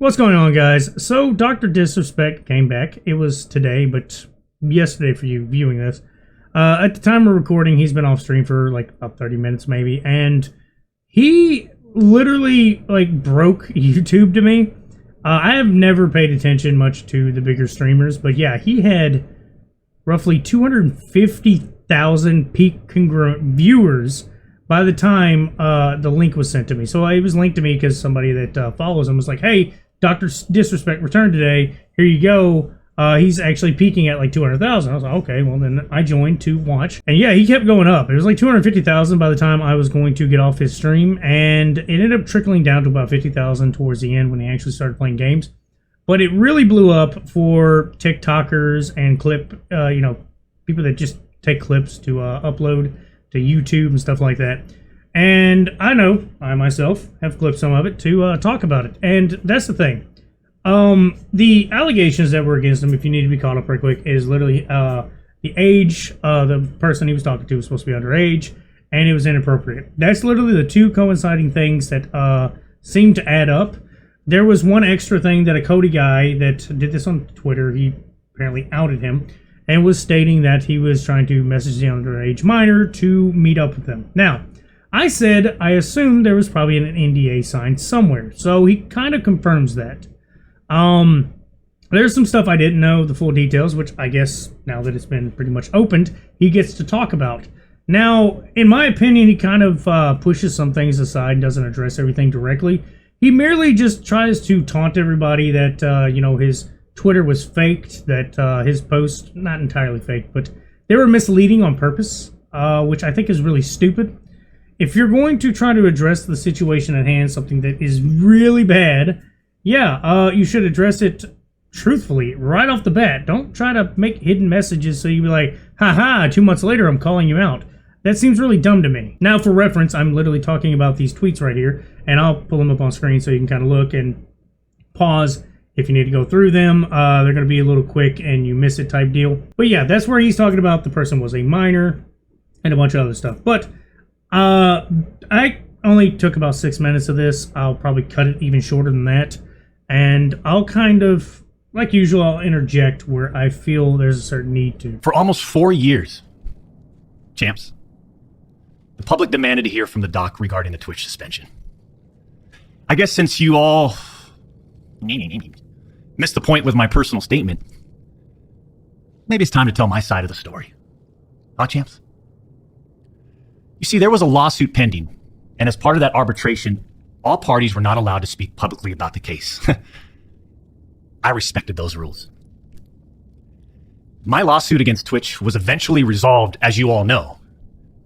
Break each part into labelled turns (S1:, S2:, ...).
S1: What's going on, guys? So, Dr. Disrespect came back. It was today, but yesterday for you viewing this. At the time of recording, he's been off stream for like about 30 minutes maybe, and he literally like broke YouTube to me. I have never paid attention much to the bigger streamers, but yeah, he had roughly 250,000 peak congruent viewers by the time the link was sent to me. So it was linked to me because somebody that follows him was like, hey, Dr. Disrespect returned today. Here you go. He's actually peaking at like 200,000. I was like, okay, well then I joined to watch. And yeah, he kept going up. It was like 250,000 by the time I was going to get off his stream. And it ended up trickling down to about 50,000 towards the end when he actually started playing games. But it really blew up for TikTokers and people that just take clips to upload to YouTube and stuff like that. And I know, I myself have clipped some of it to talk about it. And that's the thing. The allegations that were against him, if you need to be caught up right quick, is literally the age. The person he was talking to was supposed to be underage, and it was inappropriate. That's literally the two coinciding things that seem to add up. There was one extra thing that a Cody guy that did this on Twitter, he apparently outed him, and was stating that he was trying to message the underage minor to meet up with them. Now, I said I assumed there was probably an NDA signed somewhere, so he kind of confirms that. There's some stuff I didn't know, the full details, which I guess now that it's been pretty much opened, he gets to talk about. Now, in my opinion, he kind of pushes some things aside and doesn't address everything directly. He merely just tries to taunt everybody that, his Twitter was faked, that his posts, not entirely faked, but they were misleading on purpose, which I think is really stupid. If you're going to try to address the situation at hand, something that is really bad, you should address it truthfully right off the bat. Don't try to make hidden messages so you be like, haha, 2 months later I'm calling you out. That seems really dumb to me. Now, for reference, I'm literally talking about these tweets right here, and I'll pull them up on screen so you can kind of look and pause if you need to go through them. They're going to be a little quick and you miss it type deal. But yeah, that's where he's talking about the person was a minor and a bunch of other stuff. But I only took about 6 minutes of this. I'll probably cut it even shorter than that. And I'll kind of, like usual, I'll interject where I feel there's a certain need to.
S2: For almost 4 years, champs, the public demanded to hear from the doc regarding the Twitch suspension. I guess since you all missed the point with my personal statement, maybe it's time to tell my side of the story. Huh, champs? You see, there was a lawsuit pending, and as part of that arbitration, all parties were not allowed to speak publicly about the case. I respected those rules. My lawsuit against Twitch was eventually resolved, as you all know.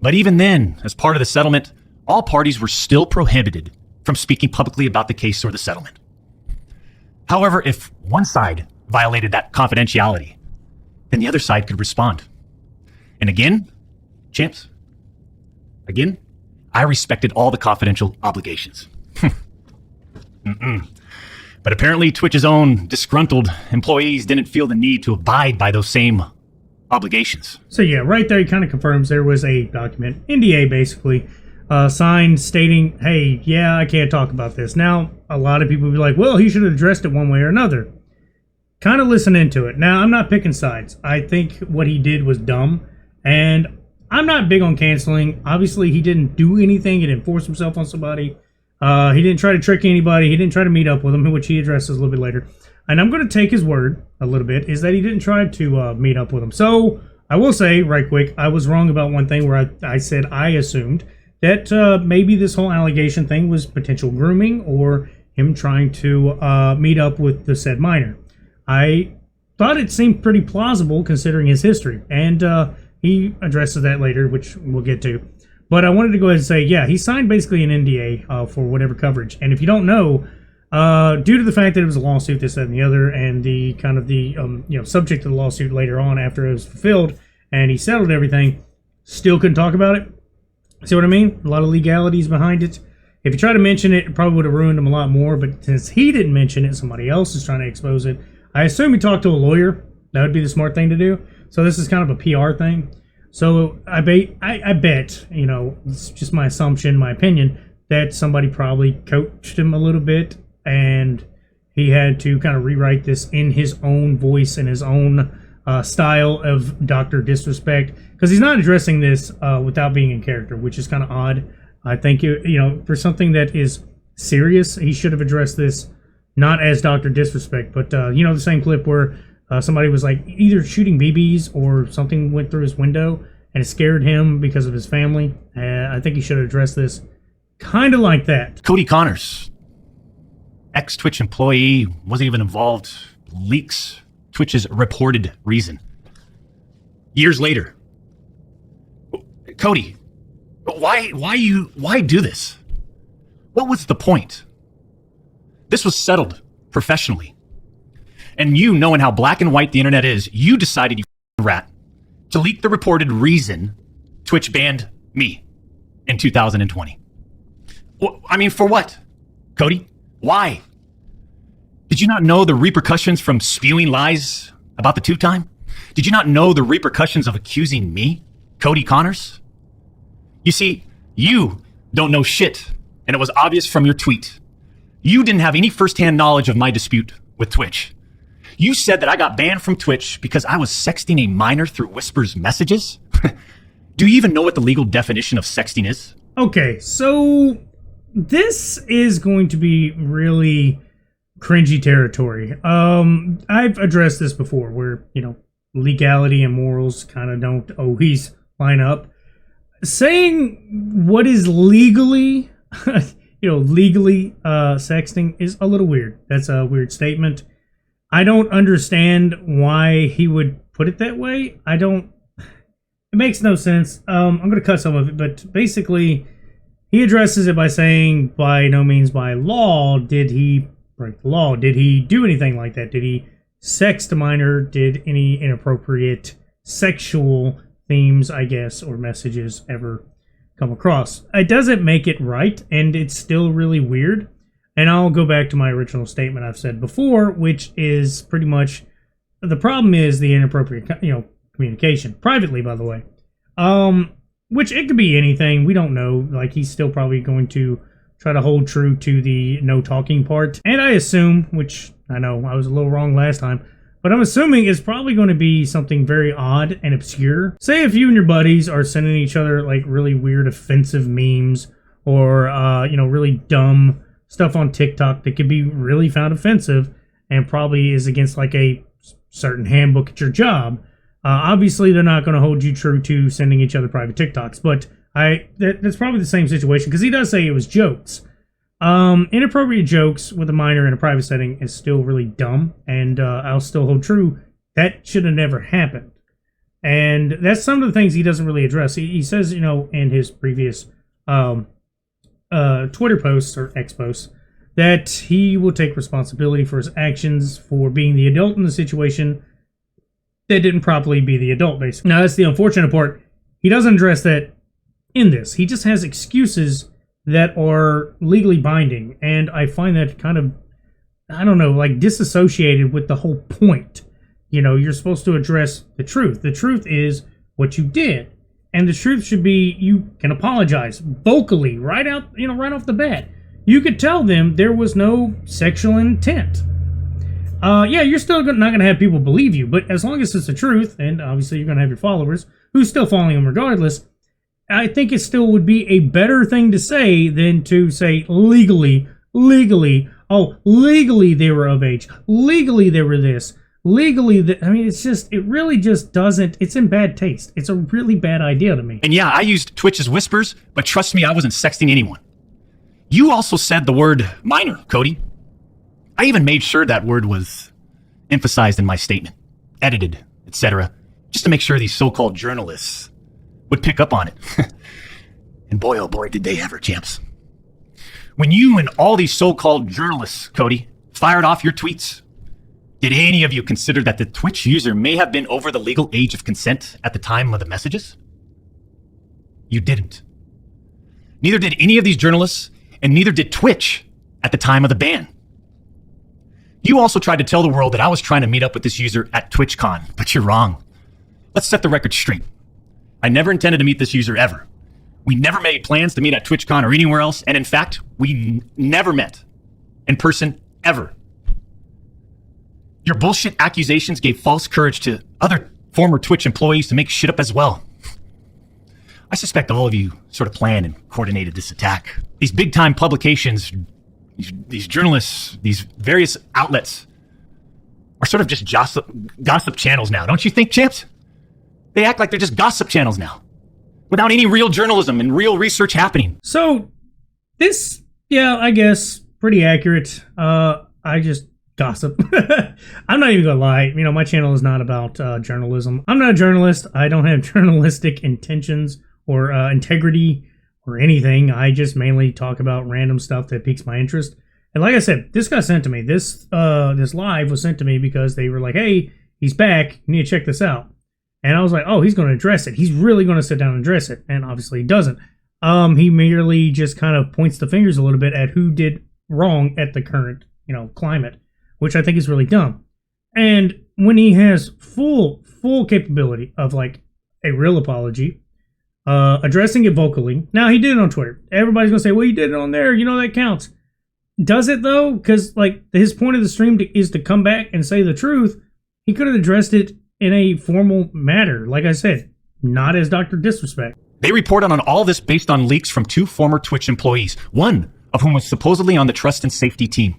S2: But even then, as part of the settlement, all parties were still prohibited from speaking publicly about the case or the settlement. However, if one side violated that confidentiality, then the other side could respond. And again, champs, I respected all the confidential obligations. But apparently Twitch's own disgruntled employees didn't feel the need to abide by those same obligations.
S1: So yeah, right there he kind of confirms there was a document, NDA basically, signed stating, hey, yeah, I can't talk about this. Now, a lot of people will be like, well, he should have addressed it one way or another. Kind of listen into it. Now, I'm not picking sides. I think what he did was dumb, and I'm not big on canceling. Obviously, he didn't do anything. He didn't force himself on somebody. He didn't try to trick anybody. He didn't try to meet up with them, which he addresses a little bit later. And I'm going to take his word a little bit, is that he didn't try to meet up with them. So I will say right quick, I was wrong about one thing where I said I assumed that maybe this whole allegation thing was potential grooming or him trying to meet up with the said minor. I thought it seemed pretty plausible considering his history. And he addresses that later, which we'll get to. But I wanted to go ahead and say, yeah, he signed basically an NDA for whatever coverage. And if you don't know, due to the fact that it was a lawsuit, this, that, and the other, and the kind of the subject of the lawsuit later on after it was fulfilled and he settled everything, still couldn't talk about it. See what I mean? A lot of legalities behind it. If you try to mention it, it probably would have ruined him a lot more. But since he didn't mention it, somebody else is trying to expose it. I assume he talked to a lawyer. That would be the smart thing to do. So this is kind of a PR thing. So I bet, it's just my assumption, my opinion, that somebody probably coached him a little bit and he had to kind of rewrite this in his own voice and his own style of Dr. Disrespect, because he's not addressing this without being in character, which is kind of odd. I think, for something that is serious, he should have addressed this not as Dr. Disrespect, but, the same clip where somebody was like either shooting BBs or something went through his window and it scared him because of his family. I think he should have addressed this kind of like that.
S2: Cody Connors, ex-Twitch employee, wasn't even involved, leaks Twitch's reported reason. Years later, Cody, why do this? What was the point? This was settled professionally. And you, knowing how black and white the internet is, you decided, you rat, to leak the reported reason Twitch banned me in 2020. For what? Cody, why? Did you not know the repercussions from spewing lies about the tube time? Did you not know the repercussions of accusing me, Cody Connors? You see, you don't know shit, and it was obvious from your tweet. You didn't have any firsthand knowledge of my dispute with Twitch. You said that I got banned from Twitch because I was sexting a minor through Whisper's messages? Do you even know what the legal definition of sexting is?
S1: Okay, so this is going to be really cringy territory. I've addressed this before where, legality and morals kind of don't always line up. Saying what is legally, legally sexting is a little weird. That's a weird statement. I don't understand why he would put it that way. It makes no sense. I'm going to cut some of it, but basically he addresses it by saying, by no means by law did he break the law. Did he do anything like that? Did he sext a minor? Did any inappropriate sexual themes, I guess, or messages ever come across? It doesn't make it right, and it's still really weird. And I'll go back to my original statement I've said before, which is pretty much the problem is the inappropriate, communication privately, by the way. Which it could be anything. We don't know. Like, he's still probably going to try to hold true to the no talking part. And I assume, which I know I was a little wrong last time, but I'm assuming it's probably going to be something very odd and obscure. Say if you and your buddies are sending each other like really weird offensive memes or, really dumb stuff on TikTok that could be really found offensive and probably is against like a certain handbook at your job. Obviously, they're not going to hold you true to sending each other private TikToks, but that's probably the same situation because he does say it was jokes. Inappropriate jokes with a minor in a private setting is still really dumb, and I'll still hold true. That should have never happened. And that's some of the things he doesn't really address. He says, in his previous Twitter posts or X posts that he will take responsibility for his actions for being the adult in the situation that didn't properly be the adult, basically. Now, that's the unfortunate part. He doesn't address that in this. He just has excuses that are legally binding, and I find that kind of, disassociated with the whole point. You're supposed to address the truth. The truth is what you did. And the truth should be you can apologize vocally right off the bat. You could tell them there was no sexual intent. You're still not going to have people believe you, but as long as it's the truth, and obviously you're going to have your followers who's still following them regardless, I think it still would be a better thing to say than to say legally they were of age, legally they were this, legally that. It really just doesn't, it's in bad taste. It's a really bad idea to me.
S2: And yeah, I used Twitch's whispers, but trust me, I wasn't sexting anyone. You also said the word minor, Cody. I even made sure that word was emphasized in my statement, edited, etc., just to make sure these so-called journalists would pick up on it. And boy, oh boy, did they ever, champs. When you and all these so-called journalists, Cody, fired off your tweets, did any of you consider that the Twitch user may have been over the legal age of consent at the time of the messages? You didn't. Neither did any of these journalists, and neither did Twitch at the time of the ban. You also tried to tell the world that I was trying to meet up with this user at TwitchCon, but you're wrong. Let's set the record straight. I never intended to meet this user ever. We never made plans to meet at TwitchCon or anywhere else, and in fact, we never met in person ever. Your bullshit accusations gave false courage to other former Twitch employees to make shit up as well. I suspect all of you sort of planned and coordinated this attack. These big-time publications, these journalists, these various outlets are sort of just gossip channels now, don't you think, champs? They act like they're just gossip channels now, without any real journalism and real research happening.
S1: So, this, yeah, I guess, pretty accurate. I just gossip. I'm not even gonna lie. You know, my channel is not about journalism. I'm not a journalist. I don't have journalistic intentions or integrity or anything. I just mainly talk about random stuff that piques my interest. And like I said, this got sent to me. This live was sent to me because they were like, "Hey, he's back. You need to check this out." And I was like, "Oh, he's going to address it. He's really going to sit down and address it." And obviously, he doesn't. He merely just kind of points the fingers a little bit at who did wrong at the current, climate, which I think is really dumb. And when he has full capability of like a real apology, addressing it vocally. Now he did it on Twitter. Everybody's gonna say, "Well, you did it on there. That counts." Does it though? Because like his point of the stream is to come back and say the truth. He could have addressed it in a formal manner, like I said, not as Dr. Disrespect.
S2: They report on all this based on leaks from 2 former Twitch employees, one of whom was supposedly on the trust and safety team.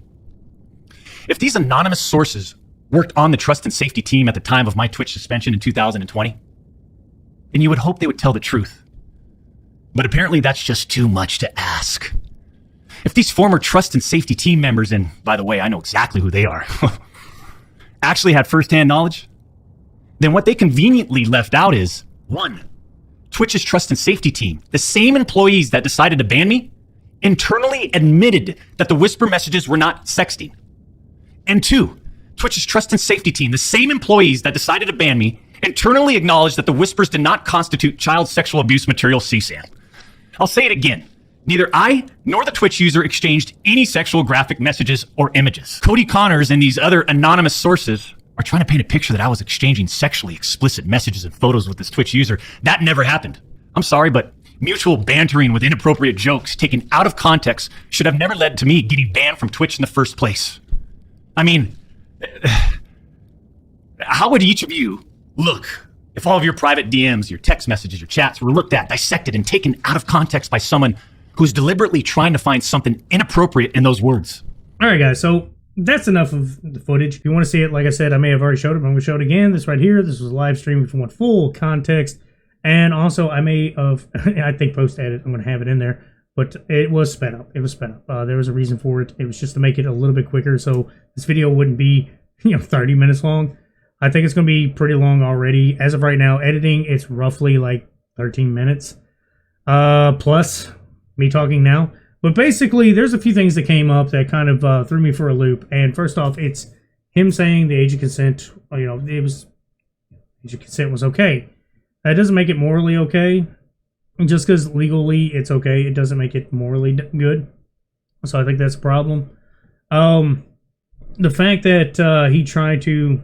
S2: If these anonymous sources worked on the trust and safety team at the time of my Twitch suspension in 2020, then you would hope they would tell the truth. But apparently that's just too much to ask. If these former trust and safety team members, and by the way, I know exactly who they are, actually had firsthand knowledge, then what they conveniently left out is, 1, Twitch's trust and safety team, the same employees that decided to ban me, internally admitted that the whisper messages were not sexting. And 2, Twitch's trust and safety team, the same employees that decided to ban me, internally acknowledged that the whispers did not constitute child sexual abuse material CSAM. I'll say it again. Neither I nor the Twitch user exchanged any sexual graphic messages or images. Cody Connors and these other anonymous sources are trying to paint a picture that I was exchanging sexually explicit messages and photos with this Twitch user. That never happened. I'm sorry, but mutual bantering with inappropriate jokes taken out of context should have never led to me getting banned from Twitch in the first place. I mean, how would each of you look if all of your private DMs, your text messages, your chats were looked at, dissected, and taken out of context by someone who's deliberately trying to find something inappropriate in those words?
S1: All right, guys. So that's enough of the footage. If you want to see it, like I said, I may have already showed it, but I'm going to show it again. This right here. This was a live stream. If you want full context. And also, I may have, I think post-edit, I'm going to have it in there. But it was sped up. It was sped up. There was a reason for it. It was just to make it a little bit quicker, so this video wouldn't be, 30 minutes long. I think it's going to be pretty long already. As of right now, editing, it's roughly like 13 minutes. Plus me talking now. But basically, there's a few things that came up that kind of threw me for a loop. And first off, it's him saying the age of consent, age of consent was okay. That doesn't make it morally okay. Just because legally it's okay, it doesn't make it morally good. So I think that's a problem. The fact that he tried to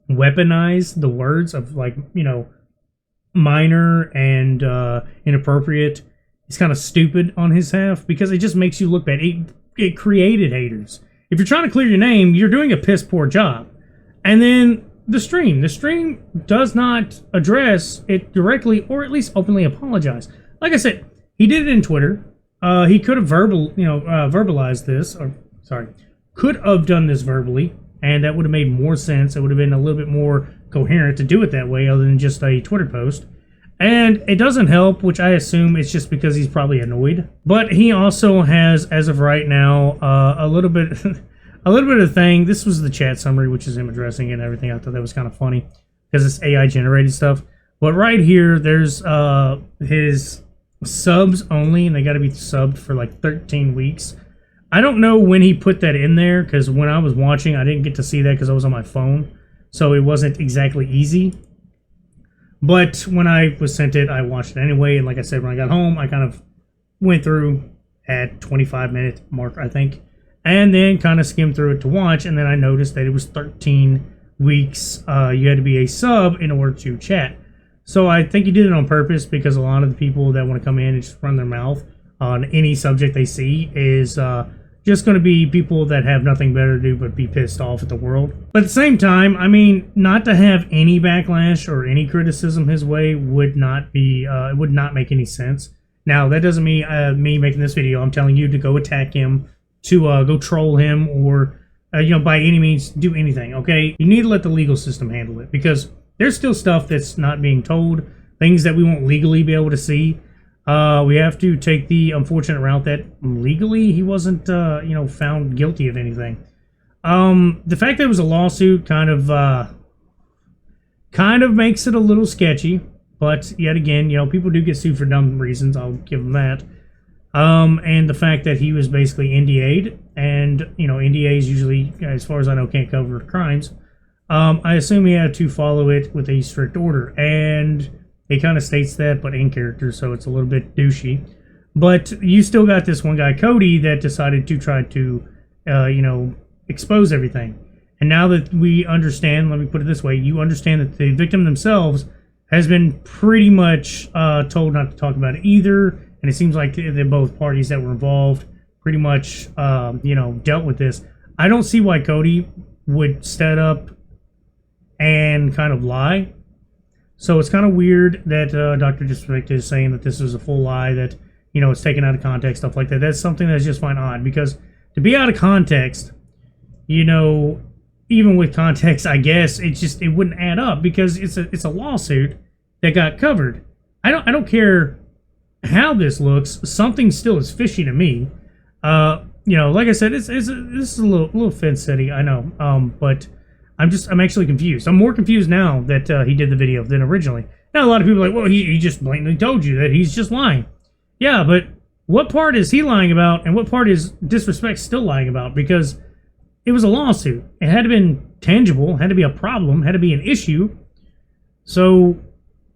S1: weaponize the words of minor and inappropriate is kind of stupid on his half, because it just makes you look bad. It created haters. If you're trying to clear your name, you're doing a piss poor job. And then the stream does not address it directly, or at least openly apologize. Like I said, he did it in Twitter. He could have verbalized this, could have done this verbally, and that would have made more sense. It would have been a little bit more coherent to do it that way, other than just a Twitter post. And it doesn't help, which I assume it's just because he's probably annoyed. But he also has, as of right now, a little bit of thing. This was the chat summary, which is him addressing it and everything. I thought that was kind of funny because it's AI generated stuff. But right here, there's his subs only, and they got to be subbed for like 13 weeks. I don't know when he put that in there, because when I was watching, I didn't get to see that because I was on my phone, so it wasn't exactly easy. But when I was sent it, I watched it anyway, and like I said, when I got home, I kind of went through at 25-minute mark, I think, and then kind of skimmed through it to watch, and then I noticed that it was 13 weeks. You had to be a sub in order to chat. So I think he did it on purpose, because a lot of the people that want to come in and just run their mouth on any subject they see is just just going to be people that have nothing better to do but be pissed off at the world. But at the same time, I mean, not to have any backlash or any criticism his way would not be, it would not make any sense. Now, that doesn't mean me making this video, I'm telling you to go attack him, to go troll him, or, you know, by any means do anything, okay? You need to let the legal system handle it, because there's still stuff that's not being told, things that we won't legally be able to see. We have to take the unfortunate route that legally he wasn't, you know, found guilty of anything. The fact that it was a lawsuit kind of makes it a little sketchy, but yet again, you know, people do get sued for dumb reasons. I'll give them that. And the fact that he was basically NDA'd, and you know, NDAs usually, as far as I know, can't cover crimes. I assume he had to follow it with a strict order, and it kind of states that, but in character, so it's a little bit douchey. But you still got this one guy, Cody, that decided to try to, you know, expose everything. And now that we understand, let me put it this way, you understand that the victim themselves has been pretty much told not to talk about it either. And it seems like both parties that were involved pretty much, you know, dealt with this. I don't see why Cody would stand up and kind of lie. So it's kind of weird that Dr. Disrespect is saying that this is a full lie, that, you know, it's taken out of context, stuff like that. That's something that's just fine odd, because to be out of context, you know, even with context, I guess it wouldn't add up, because it's a lawsuit that got covered. I don't care how this looks. Something still is fishy to me. You know, like I said, this is a little fence city, I know, but I'm actually confused. I'm more confused now that he did the video than originally. Now, a lot of people are like, well, he just blatantly told you that he's just lying. Yeah, but what part is he lying about, and what part is Disrespect still lying about? Because it was a lawsuit. It had to be tangible, had to be a problem, had to be an issue. So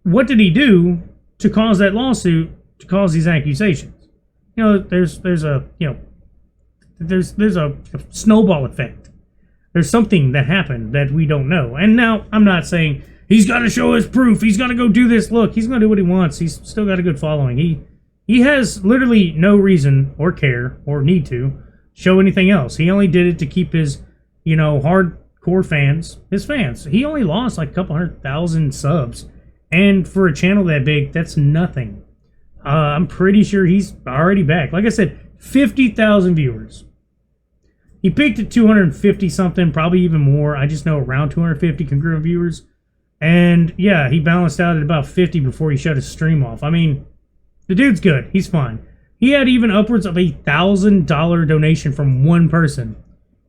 S1: what did he do to cause that lawsuit, to cause these accusations? You know, there's a snowball effect. There's something that happened that we don't know. And now, I'm not saying he's got to show his proof. He's got to go do this. Look, he's going to do what he wants. He's still got a good following. He has literally no reason or care or need to show anything else. He only did it to keep his, you know, hardcore fans, his fans. He only lost like a couple 100,000 subs. And for a channel that big, that's nothing. I'm pretty sure he's already back. Like I said, 50,000 viewers. He peaked at 250 something, probably even more. I just know around 250 congruent viewers. And yeah, he balanced out at about 50 before he shut his stream off. I mean, the dude's good. He's fine. He had even upwards of $1,000 donation from one person.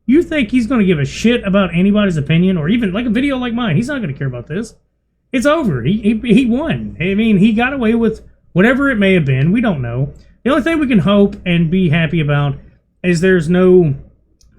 S1: You think he's going to give a shit about anybody's opinion, or even like a video like mine? He's not going to care about this. It's over. He won. I mean, he got away with whatever it may have been. We don't know. The only thing we can hope and be happy about is there's no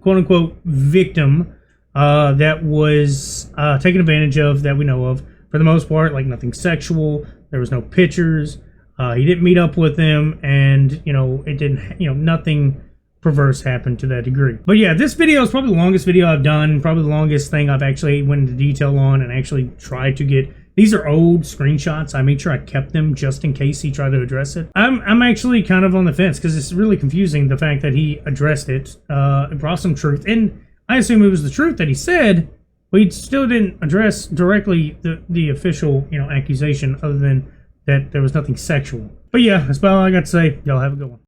S1: quote-unquote victim that was taken advantage of, that we know of. For the most part, like, nothing sexual. There was no pictures. He didn't meet up with them, and, you know, it didn't, you know, nothing perverse happened to that degree. But yeah, this video is probably the longest video I've done, probably the longest thing I've actually went into detail on and actually tried to get. These are old screenshots. I made sure I kept them just in case he tried to address it. I'm actually kind of on the fence, because it's really confusing, the fact that he addressed it. It brought some truth, and I assume it was the truth that he said, but he still didn't address directly the official, you know, accusation, other than that there was nothing sexual. But yeah, that's about all I got to say. Y'all have a good one.